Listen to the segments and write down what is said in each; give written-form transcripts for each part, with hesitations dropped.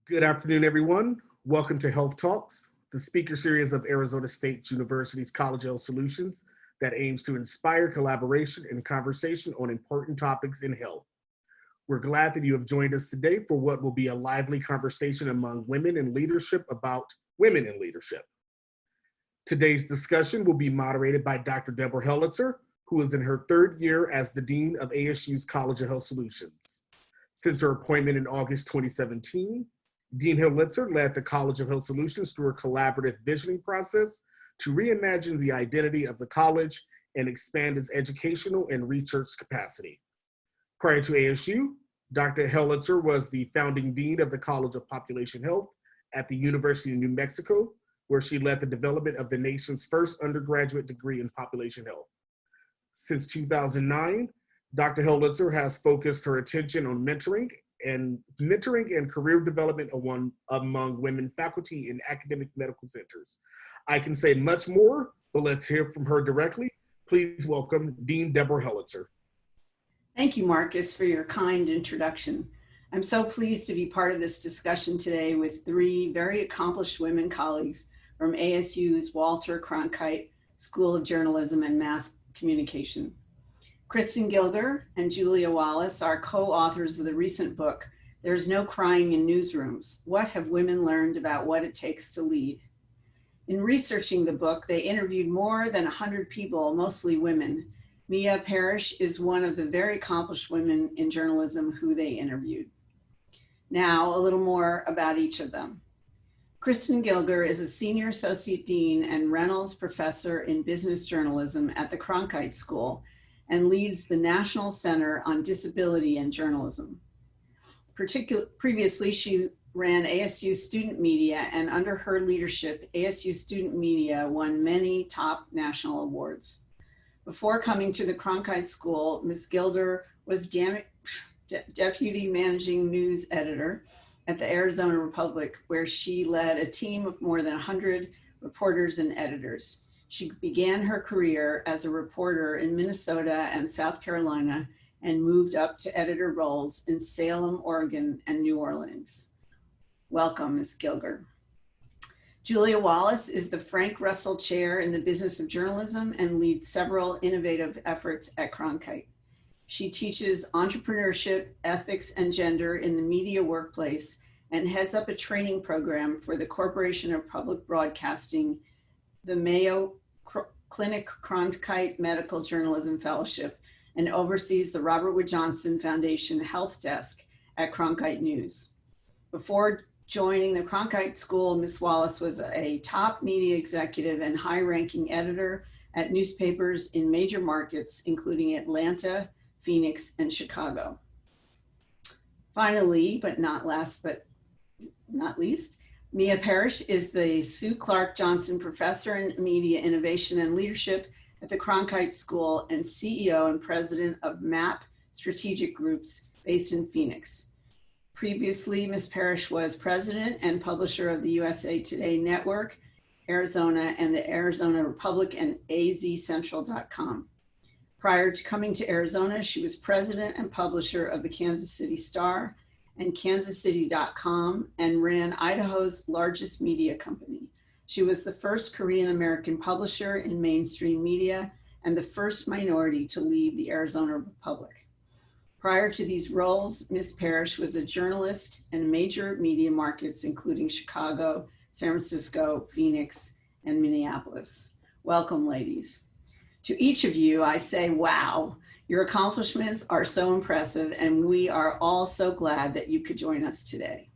Good afternoon, everyone. Welcome to Health Talks, the speaker series of Arizona State University's College Health Solutions that aims to inspire collaboration and conversation on important topics in health. We're glad that you have joined us today for what will be a lively conversation among women in leadership about women in leadership. Today's discussion will be moderated by Dr. Deborah Helitzer, who is in her third year as the Dean of ASU's College of Health Solutions. Since her appointment in August 2017, Dean Helitzer led the College of Health Solutions through a collaborative visioning process to reimagine the identity of the college and expand its educational and research capacity. Prior to ASU, Dr. Helitzer was the founding dean of the College of Population Health at the University of New Mexico, where she led the development of the nation's first undergraduate degree in population health. Since 2009, Dr. Helitzer has focused her attention on mentoring and career development among women faculty in academic medical centers. I can say much more, but let's hear from her directly. Please welcome Dean Deborah Helitzer. Thank you, Marcus, for your kind introduction. I'm so pleased to be part of this discussion today with three very accomplished women colleagues from ASU's Walter Cronkite School of Journalism and Mass Communication. Kristin Gilger and Julia Wallace are co-authors of the recent book, There's No Crying in Newsrooms: What Have Women Learned About What It Takes to Lead? In researching the book, they interviewed more than 100 people, mostly women. Mi-Ai Parrish is one of the very accomplished women in journalism who they interviewed. Now, a little more about each of them. Kristin Gilger is a senior associate dean and Reynolds professor in business journalism at the Cronkite School and leads the National Center on Disability and Journalism. Previously, she ran ASU Student Media, and under her leadership, ASU Student Media won many top national awards. Before coming to the Cronkite School, Ms. Gilger was deputy managing news editor at the Arizona Republic, where she led a team of more than 100 reporters and editors. She began her career as a reporter in Minnesota and South Carolina and moved up to editor roles in Salem, Oregon, and New Orleans. Welcome, Ms. Gilger. Julia Wallace is the Frank Russell Chair in the Business of Journalism and leads several innovative efforts at Cronkite. She teaches entrepreneurship, ethics, and gender in the media workplace and heads up a training program for the Corporation of Public Broadcasting, the Mayo Clinic Cronkite Medical Journalism Fellowship, and oversees the Robert Wood Johnson Foundation Health Desk at Cronkite News. Before joining the Cronkite School, Ms. Wallace was a top media executive and high-ranking editor at newspapers in major markets, including Atlanta, Phoenix, and Chicago. Finally, but not last but not least, Mi-Ai Parrish is the Sue Clark Johnson Professor in Media Innovation and Leadership at the Cronkite School and CEO and President of MAP Strategic Groups based in Phoenix. Previously, Ms. Parrish was President and publisher of the USA Today Network, Arizona, and the Arizona Republic and azcentral.com. Prior to coming to Arizona, she was President and publisher of the Kansas City Star and kansascity.com and ran Idaho's largest media company. She was the first Korean American publisher in mainstream media and the first minority to lead the Arizona Republic. Prior to these roles, Ms. Parrish was a journalist in major media markets, including Chicago, San Francisco, Phoenix, and Minneapolis. Welcome, ladies. To each of you, I say, wow. Your accomplishments are so impressive, and we are all so glad that you could join us today.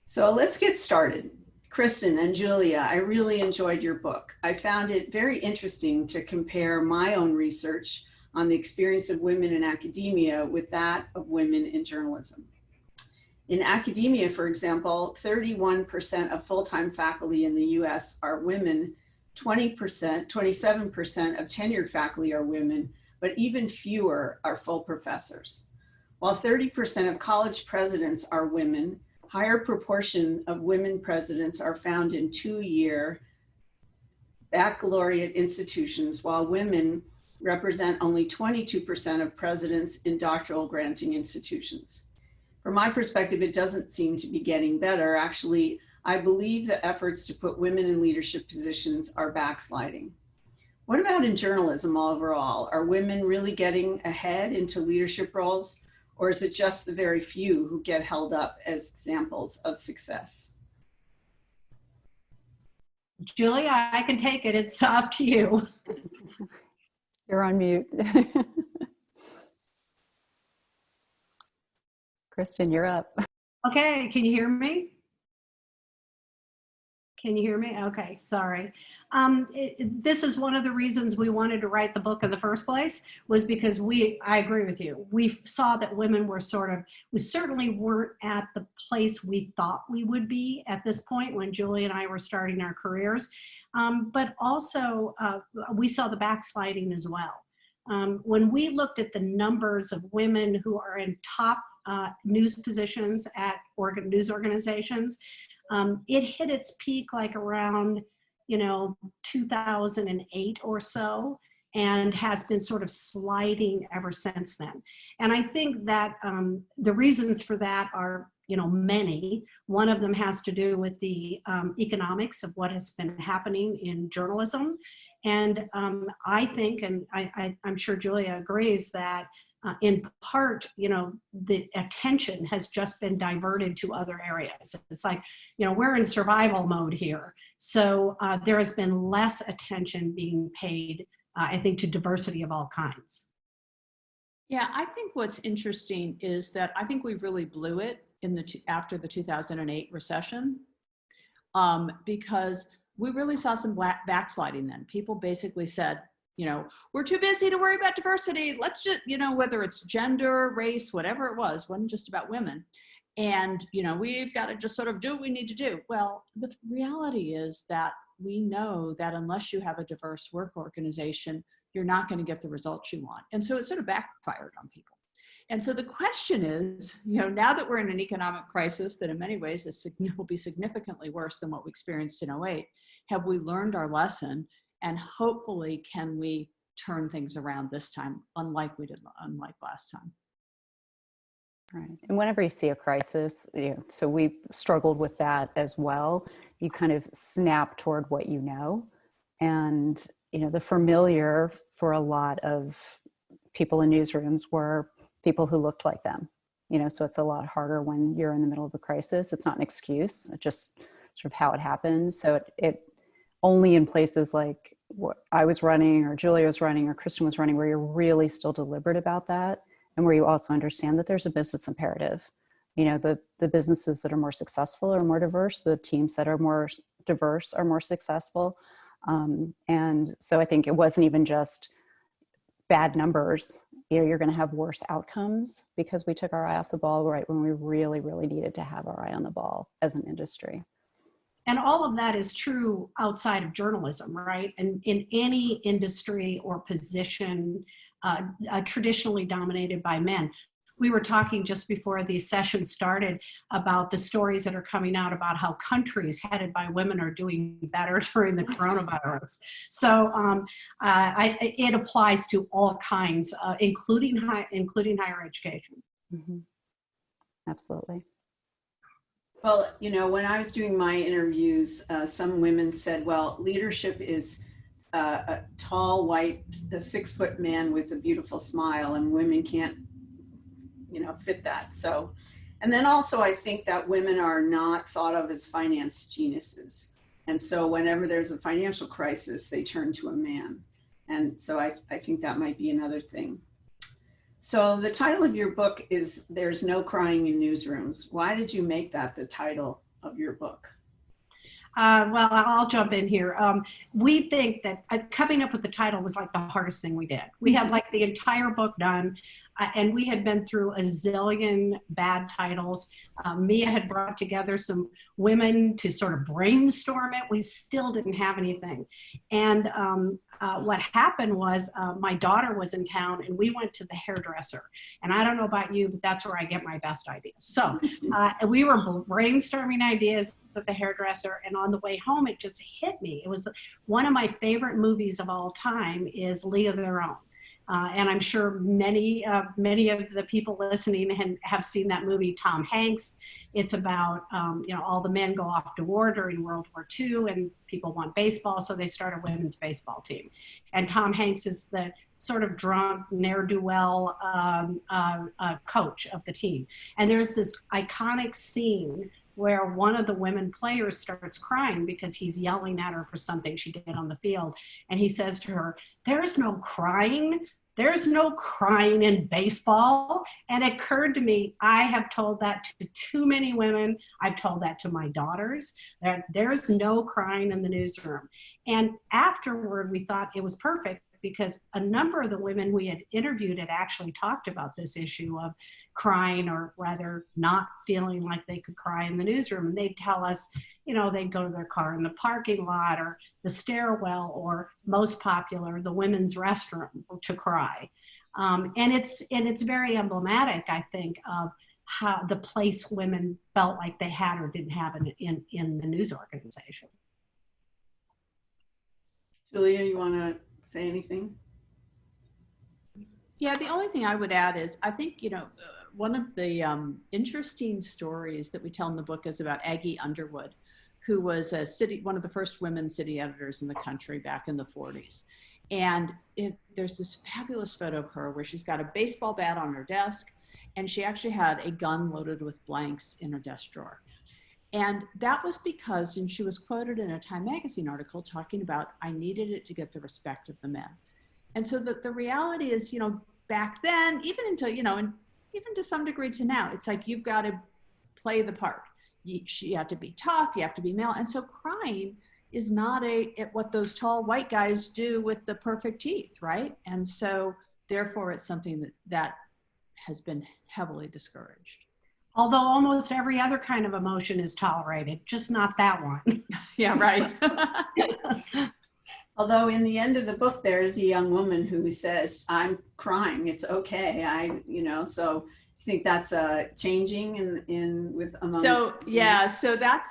So let's get started. Kristin and Julia, I really enjoyed your book. I found it very interesting to compare my own research on the experience of women in academia with that of women in journalism. In academia, for example, 31% of full-time faculty in the US are women, 27% of tenured faculty are women, but even fewer are full professors. While 30% of college presidents are women, higher proportion of women presidents are found in 2-year baccalaureate institutions, while women represent only 22% of presidents in doctoral granting institutions. From my perspective, it doesn't seem to be getting better. Actually, I believe the efforts to put women in leadership positions are backsliding. What about in journalism overall? Are women really getting ahead into leadership roles, or is it just the very few who get held up as examples of success? Julia, I can take it. It's up to you. You're on mute. Kristin, you're up. Okay, can you hear me? Can you hear me? Okay, sorry. This is one of the reasons we wanted to write the book in the first place, was because I agree with you. We saw that women were we certainly weren't at the place we thought we would be at this point when Julie and I were starting our careers. But also we saw the backsliding as well. When we looked at the numbers of women who are in top news positions at news organizations, it hit its peak like around 2008 or so, and has been sort of sliding ever since then. And I think that the reasons for that are many. One of them has to do with the economics of what has been happening in journalism. And I think, and I'm sure Julia agrees, that in part, the attention has just been diverted to other areas. It's like, we're in survival mode here. So there has been less attention being paid, I think, to diversity of all kinds. Yeah, I think what's interesting is that I think we really blew it after the 2008 recession, because we really saw some backsliding then. People basically said, we're too busy to worry about diversity. Let's just, whether it's gender, race, whatever it wasn't just about women. And, we've got to just sort of do what we need to do. Well, the reality is that we know that unless you have a diverse work organization, you're not going to get the results you want. And so it sort of backfired on people. And so the question is, now that we're in an economic crisis that in many ways will be significantly worse than what we experienced in '08, have we learned our lesson? And hopefully, can we turn things around this time, unlike last time? Right. And whenever you see a crisis, so we struggled with that as well. You kind of snap toward what you know. And, the familiar for a lot of people in newsrooms were people who looked like them. So it's a lot harder when you're in the middle of a crisis. It's not an excuse. It's just sort of how it happens. So it only in places like what I was running or Julia was running or Kristin was running, where you're really still deliberate about that, and where you also understand that there's a business imperative. The businesses that are more successful are more diverse. The teams that are more diverse are more successful. And so I think it wasn't even just bad numbers. You're going to have worse outcomes because we took our eye off the ball right when we really, really needed to have our eye on the ball as an industry. And all of that is true outside of journalism, right? And in any industry or position traditionally dominated by men. We were talking just before the session started about the stories that are coming out about how countries headed by women are doing better during the coronavirus. So it applies to all kinds, including higher education. Mm-hmm. Absolutely. Well, when I was doing my interviews, some women said, well, leadership is a tall, white, 6-foot man with a beautiful smile, and women can't, fit that. So, and then also I think that women are not thought of as finance geniuses. And so whenever there's a financial crisis, they turn to a man. And so I think that might be another thing. So the title of your book is There's No Crying in Newsrooms. Why did you make that the title of your book? Well, I'll jump in here. We think that coming up with the title was like the hardest thing we did. We had like the entire book done, and we had been through a zillion bad titles. Mia had brought together some women to sort of brainstorm it. We still didn't have anything. And what happened was my daughter was in town and we went to the hairdresser. And I don't know about you, but that's where I get my best ideas. So we were brainstorming ideas at the hairdresser, and on the way home, it just hit me. It was one of my favorite movies of all time is League of Their Own. And I'm sure many of the people listening have seen that movie, Tom Hanks. It's about, all the men go off to war during World War II and people want baseball, so they start a women's baseball team. And Tom Hanks is the sort of drunk, ne'er-do-well coach of the team. And there's this iconic scene where one of the women players starts crying because he's yelling at her for something she did on the field. And he says to her, "There's no crying. There's no crying in baseball." And it occurred to me, I have told that to too many women. I've told that to my daughters, that there's no crying in the newsroom. And afterward, we thought it was perfect because a number of the women we had interviewed had actually talked about this issue of crying, or rather not feeling like they could cry in the newsroom. And they'd tell us, they'd go to their car in the parking lot or the stairwell, or most popular, the women's restroom, to cry. And it's very emblematic, I think, of how the place women felt like they had or didn't have in the news organization. Julia, you want to say anything? Yeah, the only thing I would add is, I think, one of the interesting stories that we tell in the book is about Aggie Underwood, who was one of the first women city editors in the country back in the 40s. And there's this fabulous photo of her where she's got a baseball bat on her desk, and she actually had a gun loaded with blanks in her desk drawer. And that was because, and she was quoted in a Time magazine article talking about, I needed it to get the respect of the men. And so the reality is, back then, even until, and even to some degree to now, it's like, you've got to play the part. You have to be tough, you have to be male. And so crying is not what those tall white guys do with the perfect teeth, right? And so therefore it's something that has been heavily discouraged. Although almost every other kind of emotion is tolerated, just not that one. Yeah, right. Although in the end of the book, there is a young woman who says, "I'm crying. It's okay." So you think that's changing among. So yeah, so that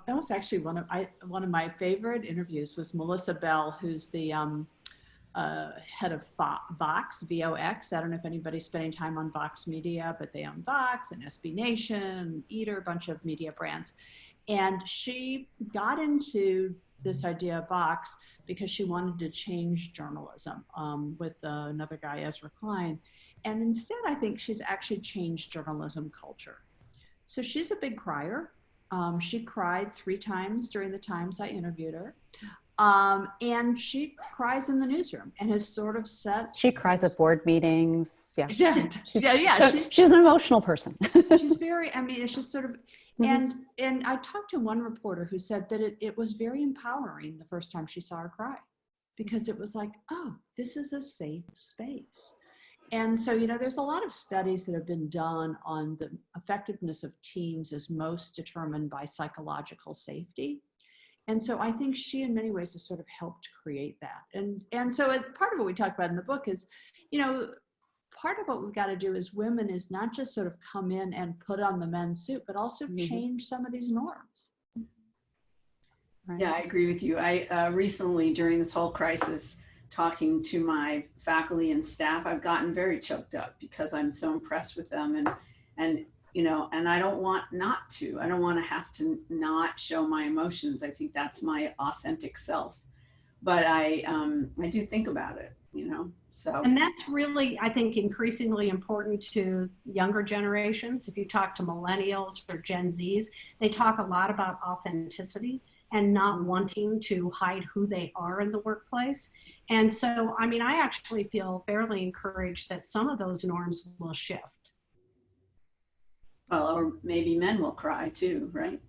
was actually one of my favorite interviews was Melissa Bell, who's the head of Vox, VOX. I don't know if anybody's spending time on Vox Media, but they own Vox and SB Nation, Eater, a bunch of media brands. And she got into this idea of Vox because she wanted to change journalism with another guy, Ezra Klein. And instead, I think she's actually changed journalism culture. So she's a big crier. She cried 3 times during the times I interviewed her. And she cries in the newsroom and has sort of set. She cries at board meetings. Yeah. She's an emotional person. She's very, it's just sort of, and I talked to one reporter who said that it was very empowering the first time she saw her cry, because it was like, oh, this is a safe space. And so, there's a lot of studies that have been done on the effectiveness of teams as most determined by psychological safety. And so I think she, in many ways, has sort of helped create that. And so part of what we talk about in the book is, part of what we've got to do as women is not just sort of come in and put on the men's suit, but also change some of these norms. Right. Yeah, I agree with you. I recently, during this whole crisis, talking to my faculty and staff, I've gotten very choked up because I'm so impressed with them, and I don't want not to. I don't want to have to not show my emotions. I think that's my authentic self. But I do think about it, so. And that's really, I think, increasingly important to younger generations. If you talk to millennials or Gen Zs, they talk a lot about authenticity and not wanting to hide who they are in the workplace. And so, I actually feel fairly encouraged that some of those norms will shift. Well, or maybe men will cry too, right?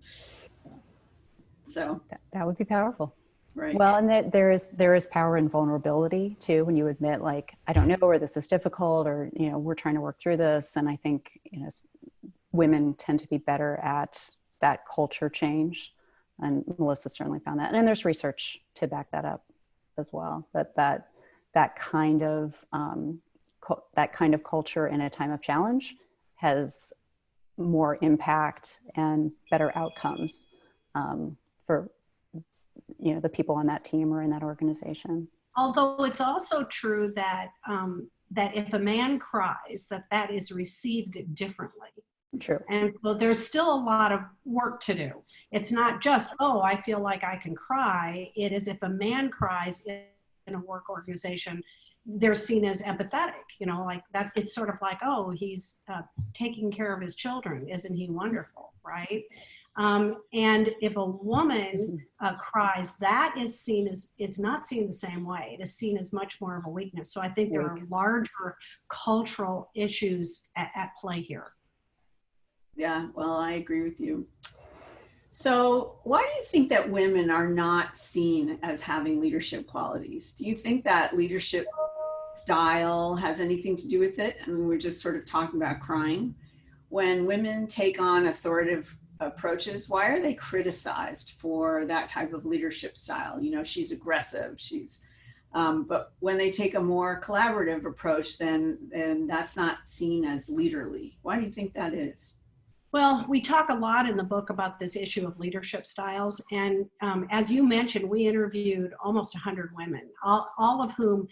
So that would be powerful. Right. Well, and there is power in vulnerability too, when you admit, like, I don't know, or this is difficult, or, we're trying to work through this. And I think, women tend to be better at that culture change. And Melissa certainly found that. And there's research to back that up as well, that kind of culture in a time of challenge has more impact and better outcomes for the people on that team or in that organization. although it's also true that that if a man cries, that is received differently. True. And so there's still a lot of work to do. It's not just, oh, I feel like I can cry. It is if a man cries in a work organization, they're seen as empathetic, like that. It's sort of like, oh, he's taking care of his children. Isn't he wonderful, right? And if a woman cries, that is seen as, it's not seen the same way. It is seen as much more of a weakness. So I think there are larger cultural issues at play here. Yeah, well, I agree with you. So why do you think that women are not seen as having leadership qualities? Do you think that leadership style has anything to do with it? I mean, we're just sort of talking about crying. When women take on authoritative approaches, why are they criticized for that type of leadership style? She's aggressive, but when they take a more collaborative approach, then that's not seen as leaderly. Why do you think that is? Well, we talk a lot in the book about this issue of leadership styles. And as you mentioned, we interviewed almost 100 women, all of whom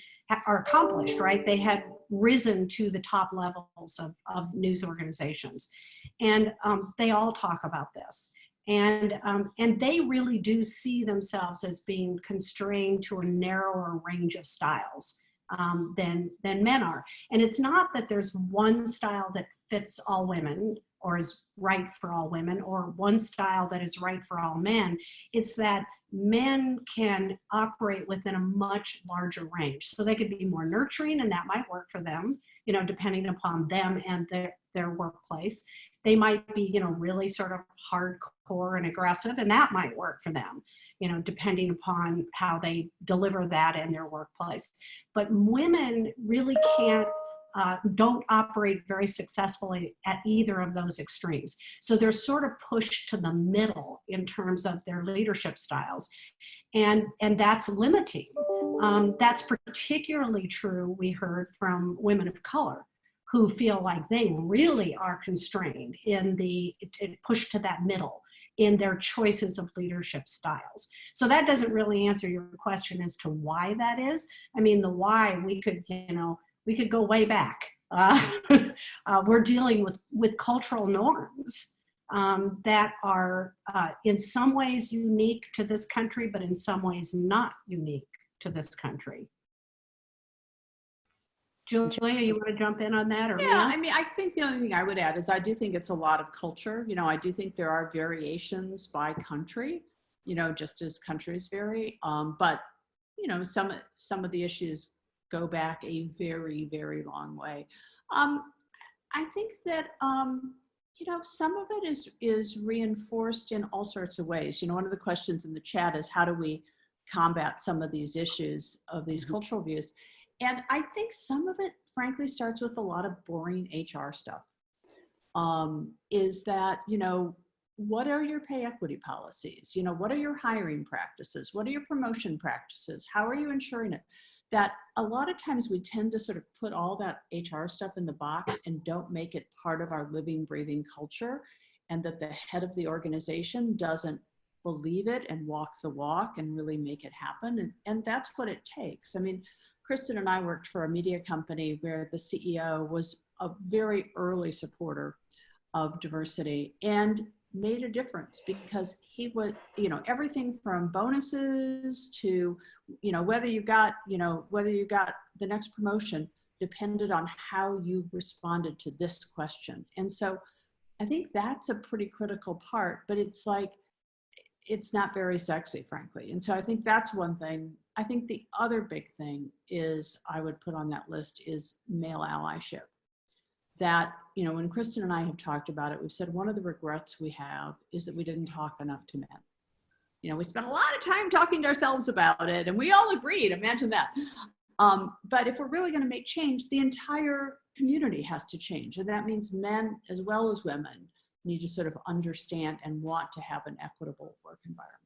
are accomplished, right? They had risen to the top levels of news organizations. And they all talk about this. And they really do see themselves as being constrained to a narrower range of styles than men are. And it's not that there's one style that fits all women or is right for all women, or one style that is right for all men. It's that men can operate within a much larger range. So they could be more nurturing, and that might work for them, depending upon them and their workplace. They might be, really sort of hardcore and aggressive, and that might work for them, depending upon how they deliver that in their workplace. But women really don't operate very successfully at either of those extremes. So they're sort of pushed to the middle in terms of their leadership styles. And that's limiting. That's particularly true, we heard, from women of color who feel like they really are constrained pushed to that middle in their choices of leadership styles. So that doesn't really answer your question as to why that is. I mean, the why, we could go way back. We're dealing with cultural norms that are in some ways unique to this country, but in some ways not unique to this country. Julia, you want to jump in on that? Or yeah, I mean, I think the only thing I would add is I do think it's a lot of culture. I do think there are variations by country, just as countries vary. But, some of the issues go back a very, very long way. I think that, some of it is reinforced in all sorts of ways. One of the questions in the chat is, how do we combat some of these issues of these cultural views? And I think some of it, frankly, starts with a lot of boring HR stuff. Is that, what are your pay equity policies? What are your hiring practices? What are your promotion practices? How are you ensuring it? That a lot of times we tend to sort of put all that HR stuff in the box and don't make it part of our living, breathing culture, and that the head of the organization doesn't believe it and walk the walk and really make it happen. And that's what it takes. I mean, Kristin and I worked for a media company where the CEO was a very early supporter of diversity and made a difference because he was, everything from bonuses to, whether you got the next promotion depended on how you responded to this question. And so I think that's a pretty critical part, but it's not very sexy, frankly. And so I think that's one thing. I think the other big thing is, I would put on that list, is male allyship. That, when Kristin and I have talked about it, we've said one of the regrets we have is that we didn't talk enough to men. We spent a lot of time talking to ourselves about it, and we all agreed, imagine that. But if we're really going to make change, the entire community has to change. And that means men as well as women need to sort of understand and want to have an equitable work environment.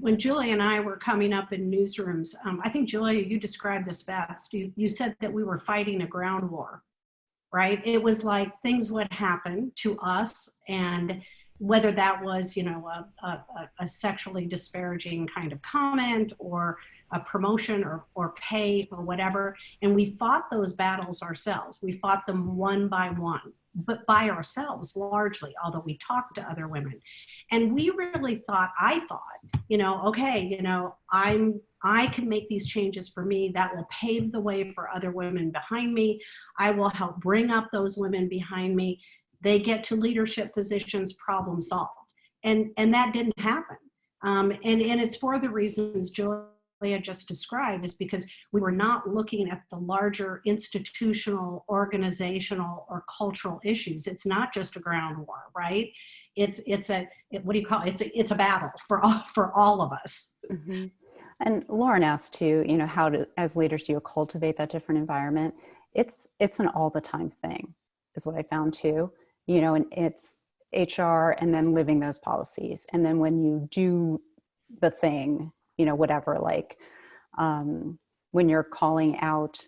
When Julia and I were coming up in newsrooms, I think, Julia, you described this best. You said that we were fighting a ground war, right? It was like things would happen to us, and whether that was, a sexually disparaging kind of comment, or a promotion or pay or whatever. And we fought those battles ourselves. We fought them one by one, but by ourselves largely, although we talked to other women. And we really thought, I thought, okay, I can make these changes for me. That will pave the way for other women behind me. I will help bring up those women behind me. They get to leadership positions, problem solved. And that didn't happen. And it's for the reasons Julia just described, is because we were not looking at the larger institutional, organizational, or cultural issues. It's not just a ground war, right? It's a battle for all of us. Mm-hmm. And Lauren asked too, how to, as leaders, do you cultivate that different environment? It's an all the time thing, is what I found too. And it's HR and then living those policies. And then when you do the thing, whatever, like when you're calling out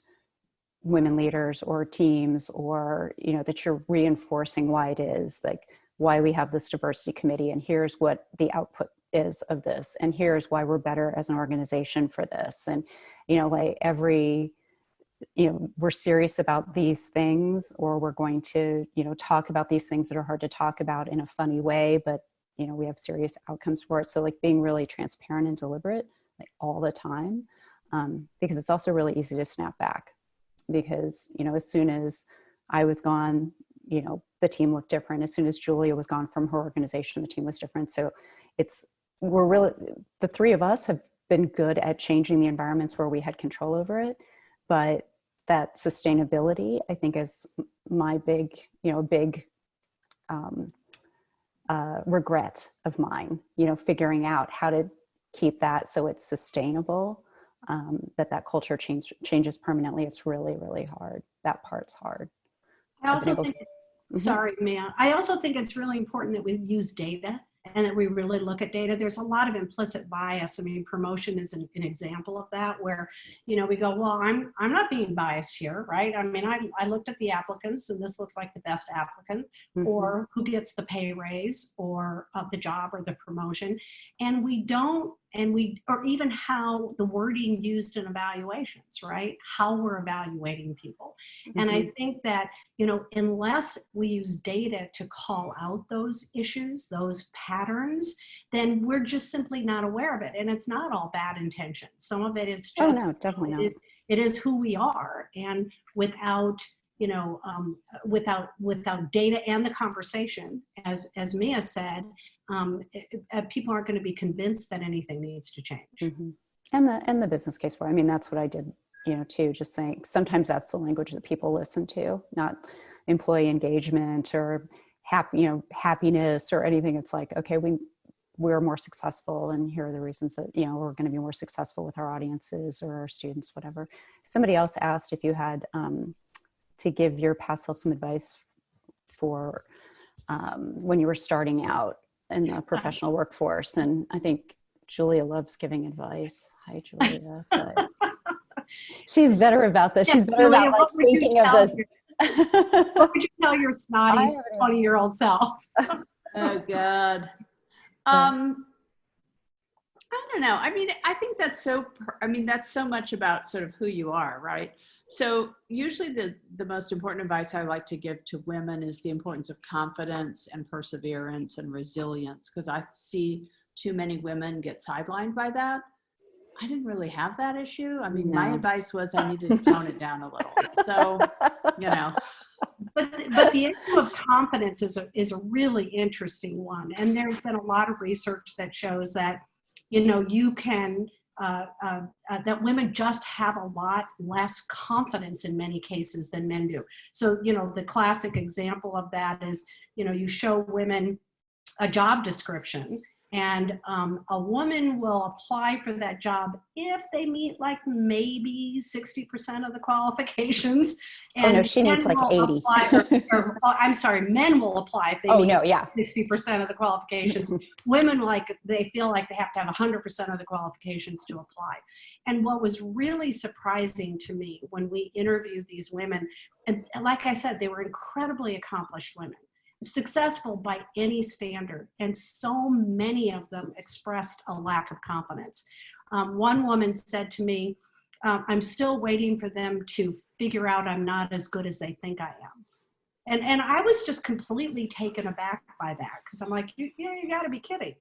women leaders or teams, or, that you're reinforcing why it is, like why we have this diversity committee, and here's what the output is of this, and here's why we're better as an organization for this. And, we're serious about these things, or we're going to, talk about these things that are hard to talk about in a funny way, but, we have serious outcomes for it. So like being really transparent and deliberate, like all the time, because it's also really easy to snap back, because, as soon as I was gone, the team looked different. As soon as Julia was gone from her organization, the team was different. So the three of us have been good at changing the environments where we had control over it. But that sustainability, I think, is my big regret of mine, figuring out how to keep that so it's sustainable, that culture changes permanently. It's really, really hard. That part's hard. I also think, sorry, Mia, I also think it's really important that we use data and that we really look at data. There's a lot of implicit bias. I mean, promotion is an example of that, where, we go, well, I'm not being biased here, right? I mean, I looked at the applicants, and this looks like the best applicant, or who gets the pay raise, or the job, or the promotion. And or even how the wording used in evaluations, right? How we're evaluating people. And I think that, unless we use data to call out those issues, those patterns, then we're just simply not aware of it. And it's not all bad intentions. Some of it is just, oh no, definitely not. It is who we are. And without data and the conversation, as Mia said, people aren't going to be convinced that anything needs to change. And the business case for it. I mean, that's what I did, too, just saying, sometimes that's the language that people listen to, not employee engagement or happiness or anything. It's like, okay, we're more successful, and here are the reasons that, we're going to be more successful with our audiences or our students, whatever. Somebody else asked if you had to give your past self some advice for when you were starting out in the professional workforce. And I think Julia loves giving advice. Hi, Julia. But she's better about this. Yes, she's better Julia, about like thinking of this. What would you tell your snotty 20-year-old self? Oh God. I don't know. I mean, I think that's so much about sort of who you are, right? So usually the most important advice I like to give to women is the importance of confidence and perseverance and resilience, because I see too many women get sidelined by that. I didn't really have that issue. I mean, my advice was I needed to tone it down a little. So, But the issue of confidence is a really interesting one. And there's been a lot of research that shows that, you can, that women just have a lot less confidence in many cases than men do. So, the classic example of that is, you show women a job description, and a woman will apply for that job if they meet like maybe 60% of the qualifications. And no, she needs like 80. I'm sorry, men will apply if they meet 60% of the qualifications. Women, they feel like they have to have 100% of the qualifications to apply. And what was really surprising to me when we interviewed these women, and like I said, they were incredibly accomplished women, successful by any standard, and so many of them expressed a lack of confidence. One woman said to me, I'm still waiting for them to figure out I'm not as good as they think I am. And I was just completely taken aback by that, because I'm like, you got to be kidding.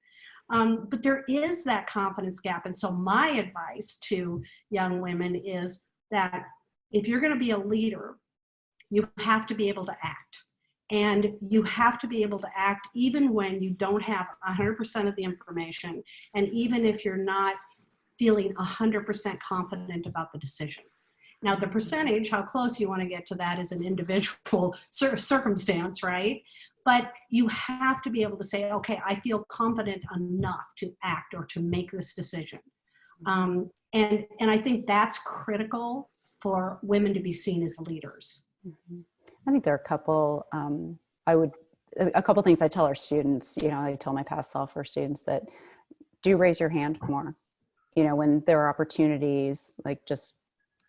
But there is that confidence gap. And so my advice to young women is that if you're going to be a leader, you have to be able to act. And you have to be able to act even when you don't have 100% of the information, and even if you're not feeling 100% confident about the decision. Now, the percentage, how close you want to get to that is an individual circumstance, right? But you have to be able to say, okay, I feel confident enough to act or to make this decision. And I think that's critical for women to be seen as leaders. Mm-hmm. I think there are a couple, a couple things I tell our students, I tell my past self or students that do raise your hand more. When there are opportunities, like just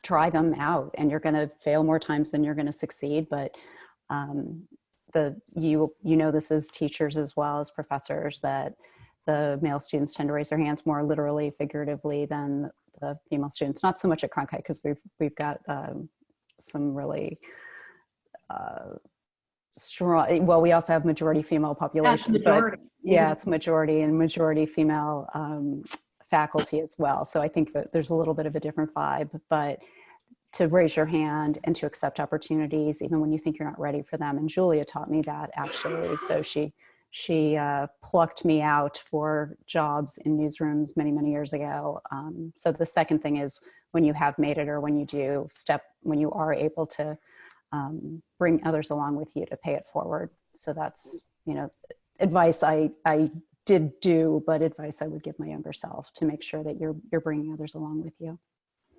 try them out, and you're going to fail more times than you're going to succeed. But this is teachers as well as professors, that the male students tend to raise their hands more literally, figuratively than the female students. Not so much at Cronkite, because we've got some really strong. Well, we also have majority female population. That's majority. But yeah, it's majority, and majority female faculty as well. So I think that there's a little bit of a different vibe, but to raise your hand and to accept opportunities, even when you think you're not ready for them. And Julia taught me that, actually. So she plucked me out for jobs in newsrooms many, many years ago. So the second thing is, when you have made it, or when you are able to bring others along with you to pay it forward. So that's, advice I did do, but advice I would give my younger self, to make sure that you're bringing others along with you.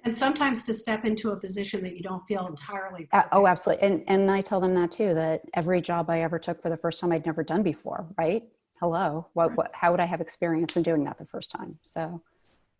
And sometimes to step into a position that you don't feel entirely. Oh, absolutely. And I tell them that too, that every job I ever took for the first time I'd never done before, right? Hello, how would I have experience in doing that the first time? So.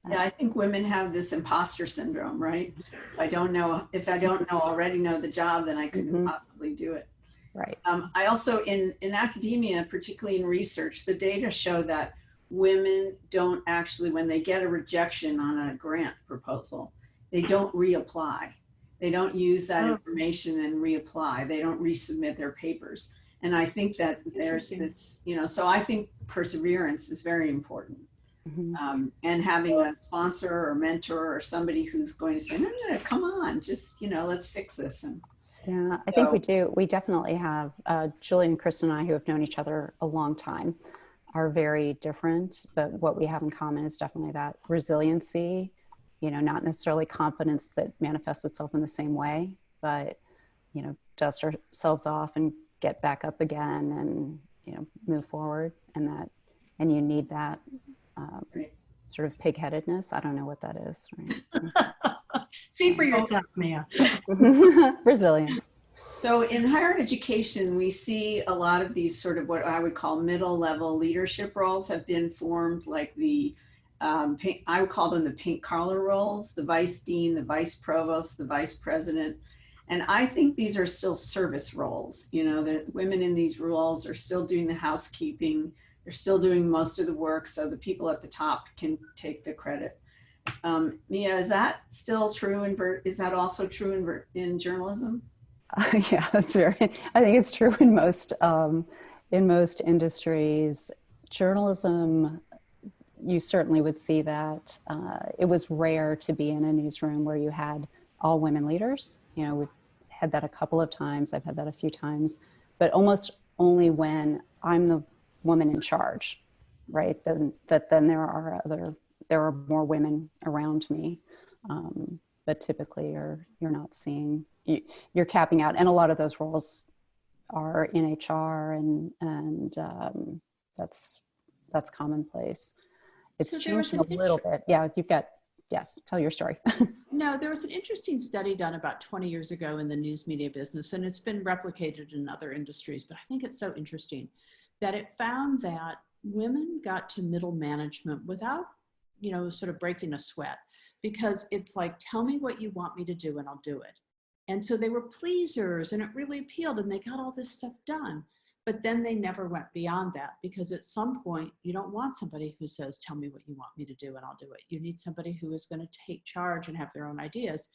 Yeah, I think women have this imposter syndrome, right? If I don't already know the job, then I couldn't possibly do it. Right. I also, in academia, particularly in research, the data show that women don't actually, when they get a rejection on a grant proposal, they don't reapply. They don't use that information and reapply. They don't resubmit their papers. And I think that there's this, so I think perseverance is very important. Mm-hmm. And having a sponsor or mentor or somebody who's going to say, no, come on, just, let's fix this. And yeah, I think we do. We definitely have. Julie and Kristin and I, who have known each other a long time, are very different, but what we have in common is definitely that resiliency, not necessarily confidence that manifests itself in the same way, but, dust ourselves off and get back up again and, move forward, and you need that sort of pig-headedness. I don't know what that is. Right? See for yourself, Mia. Resilience. So in higher education, we see a lot of these sort of what I would call middle level leadership roles have been formed, like I would call them the pink collar roles, the vice dean, the vice provost, the vice president. And I think these are still service roles. The women in these roles are still doing the housekeeping. They're still doing most of the work, so the people at the top can take the credit. Mia, is that still true? Is that also true in journalism? Yeah, that's I think it's true in most industries. Journalism, you certainly would see that. It was rare to be in a newsroom where you had all women leaders. We've had that a couple of times. I've had that a few times, but almost only when I'm the woman in charge, right? Then there are more women around me, but typically you're not seeing, you're capping out, and a lot of those roles are in HR, and that's commonplace. It's changing a little bit. Yeah, yes, tell your story. No, there was an interesting study done about 20 years ago in the news media business, and it's been replicated in other industries, but I think it's so interesting that it found that women got to middle management without, sort of breaking a sweat, because it's like, tell me what you want me to do and I'll do it. And so they were pleasers, and it really appealed, and they got all this stuff done. But then they never went beyond that, because at some point you don't want somebody who says, tell me what you want me to do and I'll do it. You need somebody who is going to take charge and have their own ideas.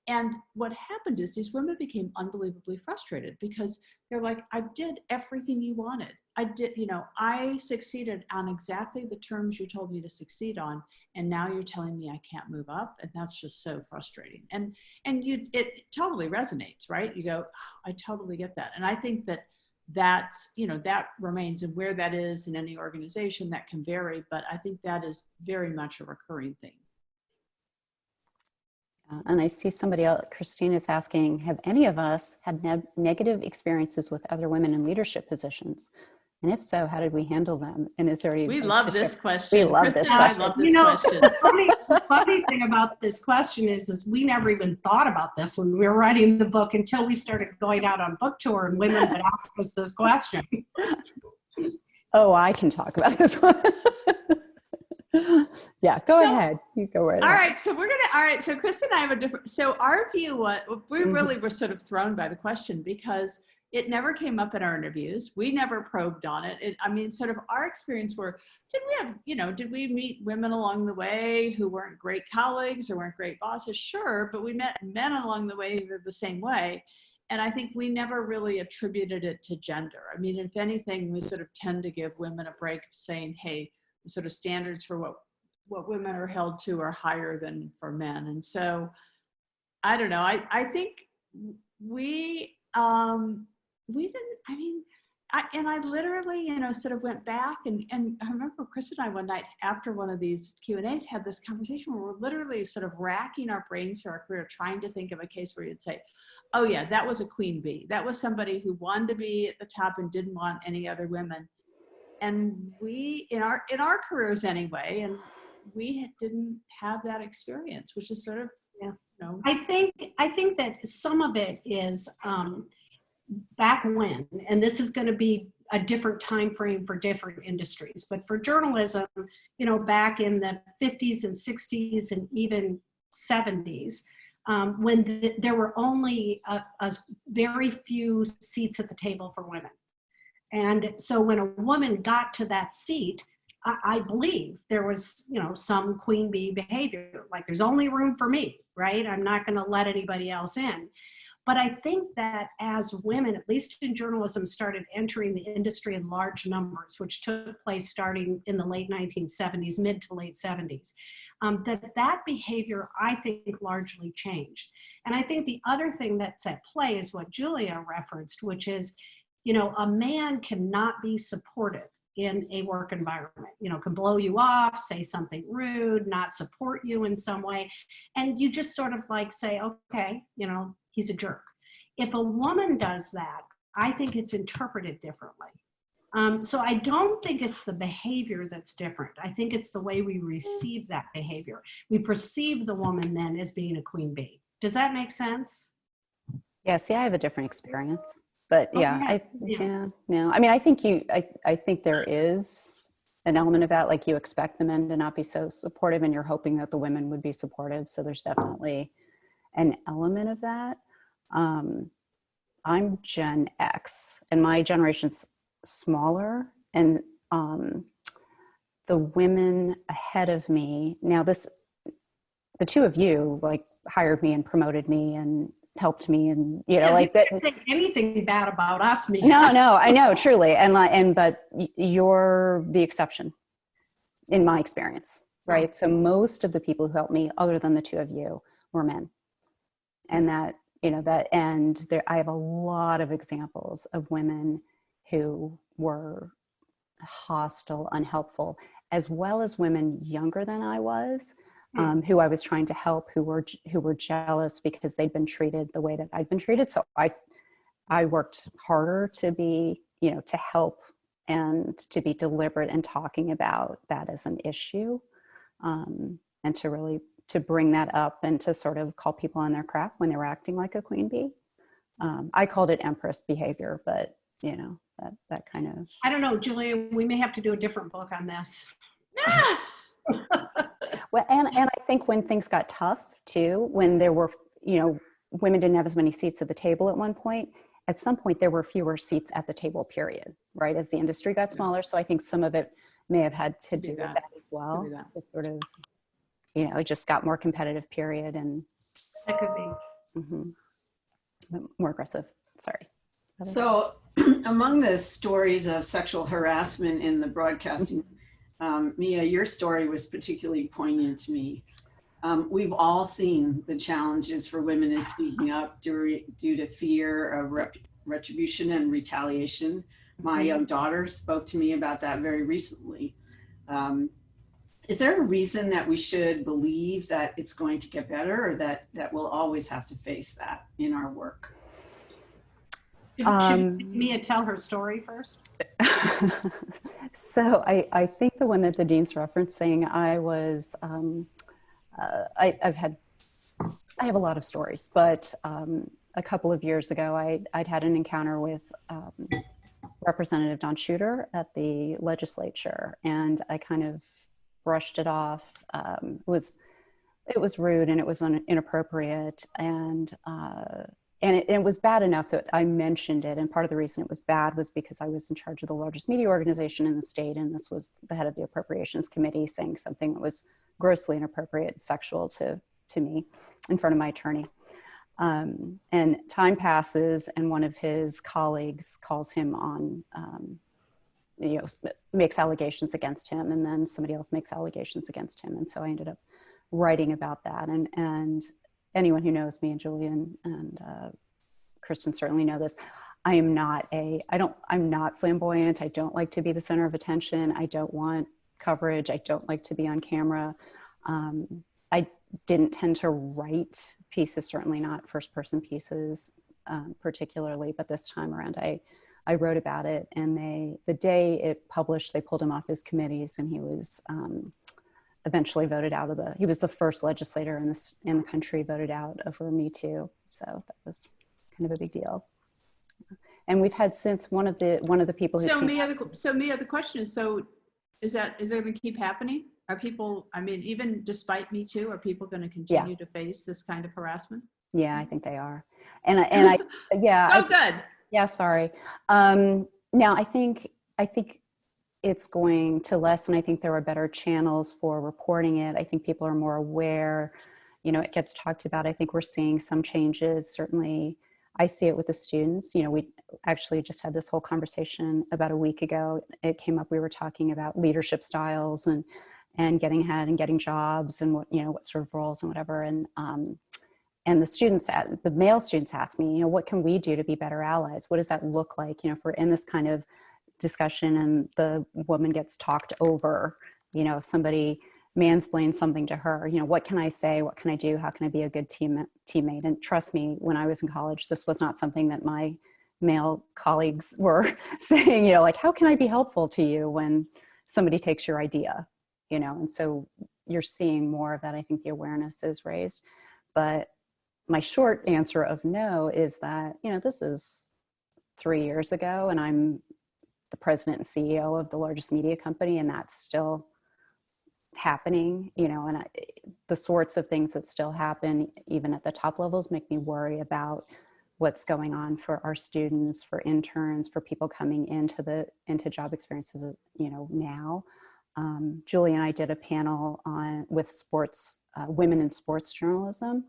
And what happened is these women became unbelievably frustrated, because they're like, I did everything you wanted. I succeeded on exactly the terms you told me to succeed on. And now you're telling me I can't move up. And that's just so frustrating. And it totally resonates, right? You go, oh, I totally get that. And I think that remains, and where that is in any organization that can vary, but I think that is very much a recurring thing. And I see somebody else, Christine is asking, have any of us had negative experiences with other women in leadership positions? And if so, how did we handle them? And is there any? We love this question. We love Kristin this and I question. love this question. The funny thing about this question is we never even thought about this when we were writing the book, until we started going out on book tour and women would ask us this question. Oh, I can talk about this one. Yeah, go ahead. You go right ahead. So Kristin and I have a different, so our view, we really were sort of thrown by the question, because it never came up in our interviews. We never probed on it. Sort of our experience were, did we meet women along the way who weren't great colleagues or weren't great bosses? Sure, but we met men along the way the same way. And I think we never really attributed it to gender. If anything, we sort of tend to give women a break, saying, hey, the sort of standards for what women are held to are higher than for men. And so, I don't know, I think we didn't, I literally, sort of went back and I remember Chris and I one night after one of these Q&As had this conversation where we're literally sort of racking our brains for our career, trying to think of a case where you'd say, oh yeah, that was a queen bee. That was somebody who wanted to be at the top and didn't want any other women. And we, in our careers anyway, and we didn't have that experience, which is sort of, I think that some of it is back when, and this is going to be a different time frame for different industries, but for journalism, back in the 50s and 60s and even 70s, when there were only a very few seats at the table for women. And so when a woman got to that seat, I believe there was, some queen bee behavior, like there's only room for me, right? I'm not going to let anybody else in. But I think that as women, at least in journalism, started entering the industry in large numbers, which took place starting in the late 1970s, mid to late 70s, that behavior, I think, largely changed. And I think the other thing that's at play is what Julia referenced, which is, a man cannot be supportive in a work environment, can blow you off, say something rude, not support you in some way. And you just sort of like say, okay, he's a jerk. If a woman does that, I think it's interpreted differently. So I don't think it's the behavior that's different. I think it's the way we receive that behavior. We perceive the woman then as being a queen bee. Does that make sense? Yeah, see, I have a different experience. But yeah, Okay. I think there is an element of that, like you expect the men to not be so supportive and you're hoping that the women would be supportive. So there's definitely an element of that. I'm Gen X and my generation's smaller, and the women ahead of me, now the two of you hired me and promoted me and helped me, and You can't say anything bad about us, Mia. No, I know, truly, but you're the exception in my experience, right? So most of the people who helped me, other than the two of you, were men, and I have a lot of examples of women who were hostile, unhelpful, as well as women younger than I was. Who I was trying to help, who were jealous because they'd been treated the way that I'd been treated. So I worked harder to be, to help and to be deliberate in talking about that as an issue, and to bring that up and to sort of call people on their crap when they were acting like a queen bee. I called it empress behavior, but that kind of. I don't know, Julia, we may have to do a different book on this. Well, and I think when things got tough too, when there were, women didn't have as many seats at the table at one point, at some point there were fewer seats at the table, period, right? As the industry got smaller. So I think some of it may have had to do with that as well. Just sort of, you know, it just got more competitive, period. And That could be. More aggressive. Sorry. So among the stories of sexual harassment in the broadcasting, Mia, your story was particularly poignant to me. We've all seen the challenges for women in speaking up due to fear of retribution and retaliation. My young daughter spoke to me about that very recently. Is there a reason that we should believe that it's going to get better, or that we'll always have to face that in our work? Should Mia tell her story first? So I think the one that the dean's referencing, I was, I have a lot of stories, but a couple of years ago, I'd had an encounter with Representative Don Shooter at the legislature, and I kind of brushed it off. It was rude and it was inappropriate, and it was bad enough that I mentioned it. And part of the reason it was bad was because I was in charge of the largest media organization in the state, and this was the head of the appropriations committee saying something that was grossly inappropriate and sexual to me in front of my attorney. And time passes, and one of his colleagues calls him on, you know, makes allegations against him, and then somebody else makes allegations against him. And so I ended up writing about that. And anyone who knows me, and Julian and Kristin certainly know this, I'm not flamboyant. I don't like to be the center of attention. I don't want coverage. I don't like to be on camera. I didn't tend to write pieces, certainly not first person pieces particularly, but this time around I wrote about it, and the day it published, they pulled him off his committees, and he was eventually voted out of he was the first legislator in the country voted out over Me Too. So that was kind of a big deal. And we've had since one of the people who Mia, the question is, so is it going to keep happening? Are people, I mean, even despite Me Too, are people going to continue to face this kind of harassment? Yeah, I think they are. And I yeah. Good. Yeah, sorry. Now I think it's going to lessen. I think there are better channels for reporting it. I think people are more aware. You know, it gets talked about. I think we're seeing some changes. Certainly, I see it with the students. You know, we actually just had this whole conversation about a week ago. It came up. We were talking about leadership styles and getting ahead and getting jobs and what sort of roles and whatever. And the male students asked me, you know, what can we do to be better allies? What does that look like? You know, if we're in this kind of discussion and the woman gets talked over, you know, if somebody mansplains something to her, you know, what can I say? What can I do? How can I be a good teammate? And trust me, when I was in college, this was not something that my male colleagues were saying, you know, like, how can I be helpful to you when somebody takes your idea, you know? And so you're seeing more of that. I think the awareness is raised. But my short answer of no is that, you know, this is 3 years ago, and I'm the president and CEO of the largest media company, and that's still happening, you know, and the sorts of things that still happen, even at the top levels, make me worry about what's going on for our students, for interns, for people coming into job experiences, you know, now. Julie and I did a panel with sports, women in sports journalism,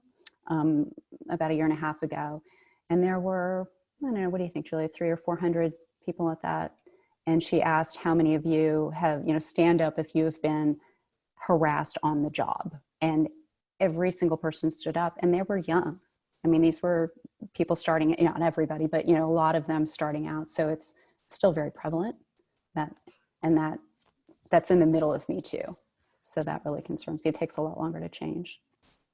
about 1.5 years ago. And there were, I don't know, what do you think, Julia, 300 or 400 people at that. And she asked, how many of you have, you know, stand up if you have been harassed on the job? And every single person stood up, and they were young. I mean, these were people starting, you know, not everybody, but, you know, a lot of them starting out. So it's still very prevalent, that's in the middle of Me Too. So that really concerns me. It takes a lot longer to change.